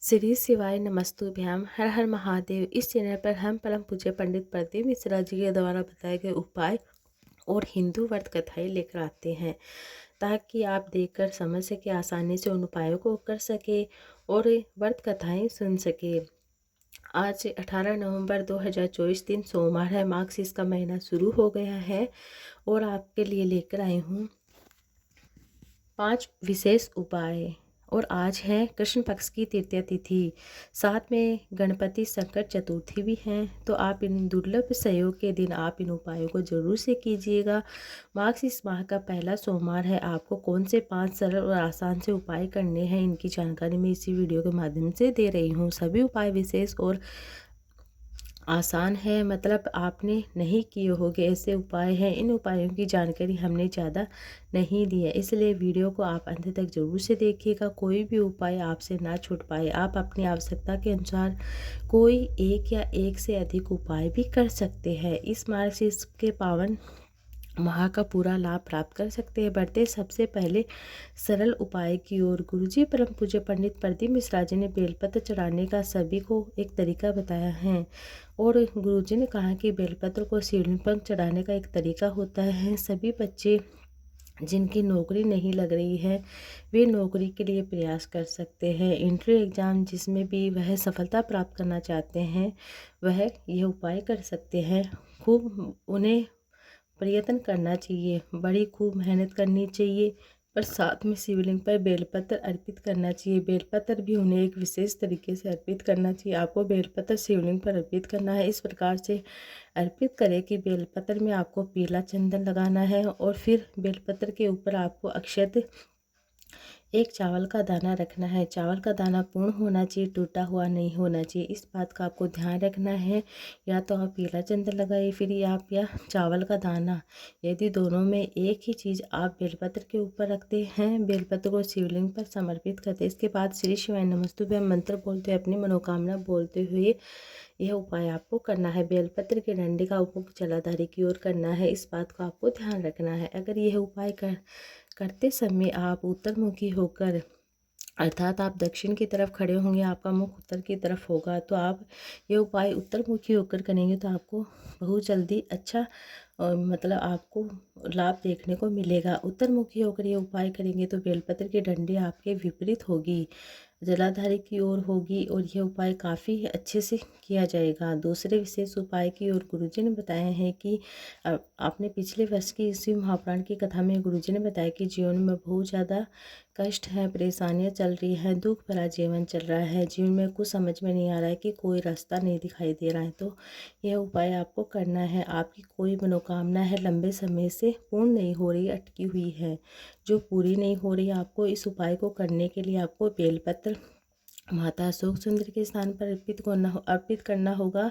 श्री शिवाय नमस्तुभ्याम। हर हर महादेव। इस चैनल पर हम परम पूज्य पंडित प्रदीप मिश्रा जी के द्वारा बताए गए उपाय और हिंदू व्रत कथाएं लेकर आते हैं, ताकि आप देखकर समझ सके, आसानी से उन उपायों को कर सके और व्रत कथाएं सुन सके। आज 18 नवंबर 2024 दिन सोमवार है। मार्गशीर्ष का महीना शुरू हो गया है और आपके लिए लेकर आई हूँ 5 विशेष उपाय। और आज है कृष्ण पक्ष की तृतीया तिथि, साथ में गणपति संकट चतुर्थी भी है। तो आप इन दुर्लभ सहयोग के दिन आप इन उपायों को जरूर से कीजिएगा। मार्गशीर्ष माह का पहला सोमवार है। आपको कौन से 5 सरल और आसान से उपाय करने हैं, इनकी जानकारी मैं इसी वीडियो के माध्यम से दे रही हूँ। सभी उपाय विशेष और आसान है, मतलब आपने नहीं किए होंगे ऐसे उपाय हैं। इन उपायों की जानकारी हमने ज़्यादा नहीं दी है, इसलिए वीडियो को आप अंत तक जरूर से देखिएगा। कोई भी उपाय आपसे ना छूट पाए। आप अपनी आवश्यकता के अनुसार कोई एक या एक से अधिक उपाय भी कर सकते हैं। इस मार्गशीर्ष के पावन माह का पूरा लाभ प्राप्त कर सकते हैं। बढ़ते सबसे पहले सरल उपाय की ओर। गुरुजी परम पूज्य पंडित प्रदीप मिश्रा जी ने बेलपत्र चढ़ाने का सभी को एक तरीका बताया है। और गुरुजी ने कहा कि बेलपत्र को शिवलिंग पर चढ़ाने का एक तरीका होता है। सभी बच्चे जिनकी नौकरी नहीं लग रही है, वे नौकरी के लिए प्रयास कर सकते हैं। इंटरव्यू एग्ज़ाम जिसमें भी वह सफलता प्राप्त करना चाहते हैं, वह यह उपाय कर सकते हैं। खूब उन्हें प्रयत्न करना चाहिए, बड़ी खूब मेहनत करनी चाहिए, पर साथ में शिवलिंग पर बेलपत्र अर्पित करना चाहिए। बेलपत्र भी उन्हें एक विशेष तरीके से अर्पित करना चाहिए। आपको बेलपत्र शिवलिंग पर अर्पित करना है। इस प्रकार से अर्पित करें कि बेलपत्र में आपको पीला चंदन लगाना है और फिर बेलपत्र के ऊपर आपको अक्षत एक चावल का दाना रखना है। चावल का दाना पूर्ण होना चाहिए, टूटा हुआ नहीं होना चाहिए। इस बात का आपको ध्यान रखना है। या तो आप पीला चंदन लगाइए, फिर आप या चावल का दाना, यदि दोनों में एक ही चीज़ आप बेलपत्र के ऊपर रखते हैं, बेलपत्र को शिवलिंग पर समर्पित करते हैं। इसके बाद श्री शिवाय नमस्तुभ्यम मंत्र बोलते हुए, अपनी मनोकामना बोलते हुए यह उपाय आपको करना है। बेलपत्र के डंडे का उपयोग जलाधारी की ओर करना है। इस बात का आपको ध्यान रखना है। अगर यह उपाय करते समय आप उत्तरमुखी होकर, अर्थात आप दक्षिण की तरफ खड़े होंगे, आपका मुख उत्तर की तरफ होगा, तो आप ये उपाय उत्तरमुखी होकर करेंगे तो आपको बहुत जल्दी अच्छा मतलब आपको लाभ देखने को मिलेगा। उत्तरमुखी होकर ये उपाय करेंगे तो बेलपत्र की डंडी आपके विपरीत होगी, जलाधारी की ओर होगी, और यह उपाय काफ़ी अच्छे से किया जाएगा। दूसरे विशेष उपाय की ओर गुरुजी ने बताया है कि आपने पिछले वर्ष की इसी महापुराण की कथा में गुरुजी ने बताया कि जीवन में बहुत ज़्यादा कष्ट है, परेशानियां चल रही है, दुख भरा जीवन चल रहा है, जीवन में कुछ समझ में नहीं आ रहा है कि कोई रास्ता नहीं दिखाई दे रहा है। तो यह उपाय आपको करना है। आपकी कोई मनोकामना है लंबे समय से पूर्ण नहीं हो रही, अटकी हुई है, जो पूरी नहीं हो रही, आपको इस उपाय को करने के लिए आपको बेलपत्र माता अशोक सुंदर के स्थान पर अर्पित करना होगा।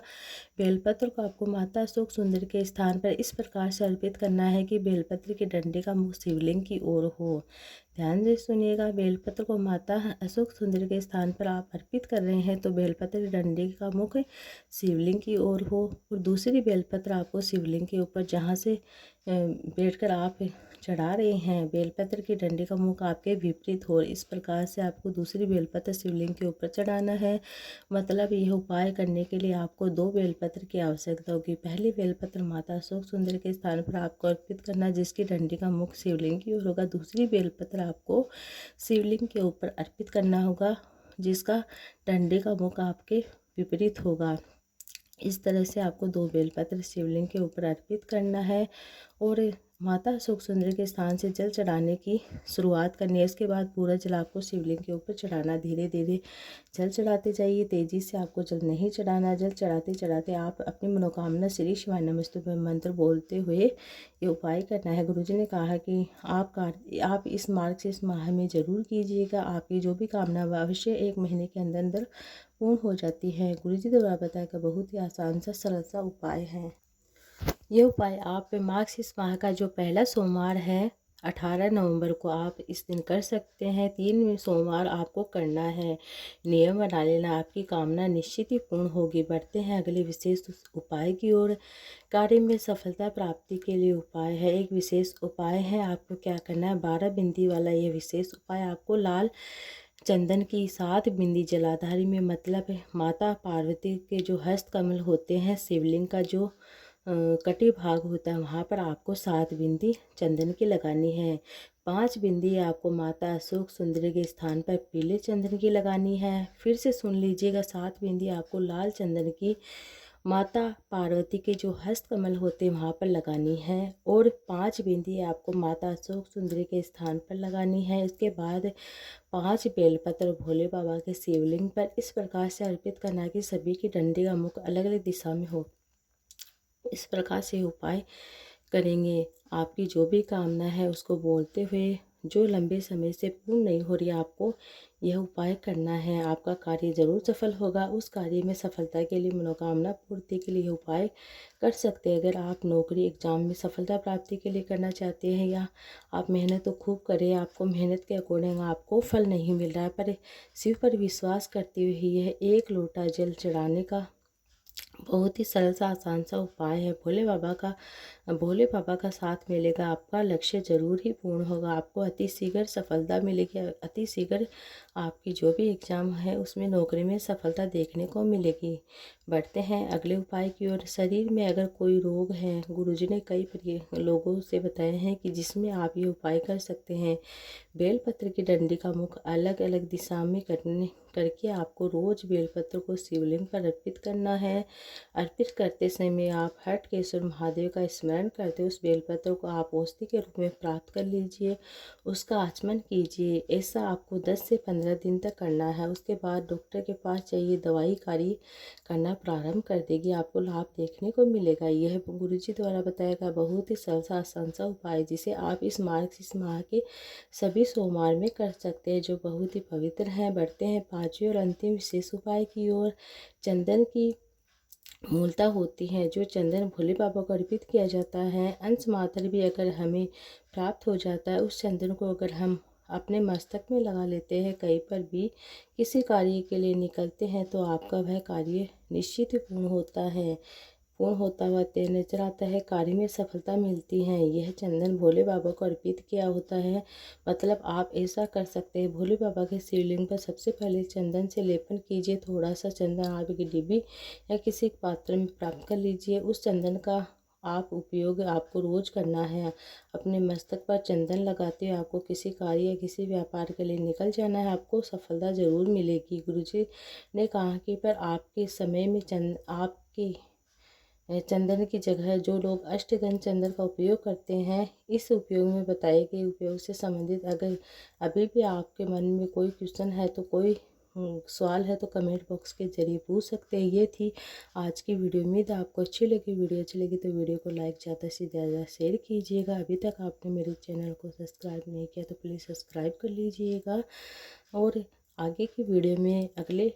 बेलपत्र को आपको माता अशोक सुंदर के स्थान पर इस प्रकार से अर्पित करना है कि बेलपत्र के डंडे का मुख शिवलिंग की ओर हो। ध्यान से सुनिएगा। बेलपत्र को माता अशोक सुंदर के स्थान पर आप अर्पित कर रहे हैं तो बेलपत्र के डंडे का मुख शिवलिंग की ओर हो, और दूसरी बेलपत्र आपको शिवलिंग के ऊपर जहाँ से बैठकर आप चढ़ा रहे हैं, बेलपत्र के डंडे का मुख आपके विपरीत हो। इस प्रकार से आपको दूसरी बेलपत्र शिवलिंग के ऊपर चढ़ाना है। मतलब यह उपाय करने के लिए आपको 2 बेलपत्र की आवश्यकता होगी। पहली बेलपत्र माता अशोक सुंदर के स्थान पर आपको अर्पित करना, जिसकी डंडी का मुख शिवलिंग की ओर होगा। दूसरी बेलपत्र आपको शिवलिंग के ऊपर अर्पित करना होगा, जिसका डंडे का मुख आपके विपरीत होगा। इस तरह से आपको 2 बेलपत्र शिवलिंग के ऊपर अर्पित करना है और माता अशोक सुंदर के स्थान से जल चढ़ाने की शुरुआत करनी है। इसके बाद पूरा जल आपको शिवलिंग के ऊपर चढ़ाना। धीरे धीरे जल चढ़ाते जाइए, तेजी से आपको जल नहीं चढ़ाना। जल चढ़ाते चढ़ाते आप अपनी मनोकामना श्री शिवाय नमस्तुभ्यं मंत्र बोलते हुए ये उपाय करना है। गुरुजी ने कहा कि आप इस मार्ग से इस माह में जरूर कीजिएगा। आपकी जो भी कामना अवश्य 1 महीने के अंदर अंदर पूर्ण हो जाती है। गुरुजी द्वारा बताया कि बहुत ही आसान सा सरल सा उपाय है। ये उपाय आप मार्गशीर्ष माह का जो पहला सोमवार है 18 नवंबर को आप इस दिन कर सकते हैं। 3 सोमवार आपको करना है। नियम बना लेना, आपकी कामना निश्चित ही पूर्ण होगी। बढ़ते हैं अगले विशेष उपाय की ओर। कार्य में सफलता प्राप्ति के लिए उपाय है। एक विशेष उपाय है, आपको क्या करना है, 12 बिंदी वाला ये विशेष उपाय आपको लाल चंदन की 7 बिंदी जलाधारी में मतलब है माता पार्वती के जो हस्त कमल होते हैं, शिवलिंग का जो कटी भाग होता है, वहाँ पर आपको 7 बिंदी चंदन की लगानी है। 5 बिंदी आपको माता अशोक सुंदरी के स्थान पर पीले चंदन की लगानी है। फिर से सुन लीजिएगा, 7 बिंदी आपको लाल चंदन की माता पार्वती के जो हस्त कमल होते हैं वहाँ पर लगानी है, और 5 बिंदी आपको माता अशोक सुंदरी के स्थान पर लगानी है। इसके बाद 5 बेलपत्र भोले बाबा के शिवलिंग पर इस प्रकार से अर्पित करना कि सभी की डंडी का मुख अलग अलग दिशा में हो। इस प्रकार से उपाय करेंगे, आपकी जो भी कामना है उसको बोलते हुए, जो लंबे समय से पूर्ण नहीं हो रही, आपको यह उपाय करना है, आपका कार्य जरूर सफल होगा। उस कार्य में सफलता के लिए, मनोकामना पूर्ति के लिए उपाय कर सकते हैं। अगर आप नौकरी एग्जाम में सफलता प्राप्ति के लिए करना चाहते हैं, या आप मेहनत तो खूब करें, आपको मेहनत के अकॉर्डिंग आपको फल नहीं मिल रहा है, पर शिव पर विश्वास करते हुए यह 1 लोटा जल चढ़ाने का बहुत ही सरल सा आसान सा उपाय है। भोले बाबा का साथ मिलेगा, आपका लक्ष्य जरूर ही पूर्ण होगा, आपको अति शीघ्र सफलता मिलेगी। अति शीघ्र आपकी जो भी एग्जाम है उसमें नौकरी में सफलता देखने को मिलेगी। बढ़ते हैं अगले उपाय की ओर। शरीर में अगर कोई रोग है, गुरुजी ने कई लोगों से बताए हैं कि जिसमें आप ये उपाय कर सकते हैं। बेलपत्र की डंडी का मुख अलग अलग दिशा में करके आपको रोज बेलपत्र को शिवलिंग पर अर्पित करना है। अर्पित करते समय आप हटकेश्वर महादेव का स्मरण करते उस बेलपत्र को आप औषधि के रूप में प्राप्त कर लीजिए, उसका आचमन कीजिए। ऐसा आपको 10 से 15 दिन तक करना है। उसके बाद डॉक्टर के पास जाइए, दवाई कार्य करना प्रारंभ कर देगी, आपको लाभ देखने को मिलेगा। यह गुरुजी द्वारा बताया गया बहुत ही सरल सा आसान सा उपाय, जिसे आप इस माह के सभी सोमवार में कर सकते हैं, जो बहुत ही पवित्र हैं। बढ़ते हैं 5वें और अंतिम विशेष उपाय की ओर। चंदन की मूलता होती है, जो चंदन भोले बाबा को अर्पित किया जाता है, अंश मात्र भी अगर हमें प्राप्त हो जाता है, उस चंदन को अगर हम अपने मस्तक में लगा लेते हैं, कहीं पर भी किसी कार्य के लिए निकलते हैं, तो आपका वह कार्य निश्चित ही पूर्ण होता हुआ नजर आता है, कार्य में सफलता मिलती है। यह चंदन भोले बाबा को अर्पित किया होता है। मतलब आप ऐसा कर सकते हैं, भोले बाबा के शिवलिंग पर सबसे पहले चंदन से लेपन कीजिए। थोड़ा सा चंदन आप की डिब्बी या किसी पात्र में प्राप्त कर लीजिए। उस चंदन का आप उपयोग आपको रोज करना है। अपने मस्तक पर चंदन लगाते हुए आपको किसी कार्य या किसी व्यापार के लिए निकल जाना है, आपको सफलता जरूर मिलेगी। गुरुजी ने कहा कि पर आपके समय में आपके चंदन की जगह जो लोग अष्टगंध चंदन का उपयोग करते हैं, इस उपयोग में बताए गए उपयोग से संबंधित अगर अभी भी आपके मन में कोई क्वेश्चन है, तो कोई सवाल है, तो कमेंट बॉक्स के जरिए पूछ सकते हैं। ये थी आज की वीडियो। उम्मीद है आपको अच्छी लगी। वीडियो अच्छी लगी तो वीडियो को लाइक ज़्यादा से ज़्यादा शेयर कीजिएगा। अभी तक आपने मेरे चैनल को सब्सक्राइब नहीं किया तो प्लीज़ सब्सक्राइब कर लीजिएगा। और आगे की वीडियो में अगले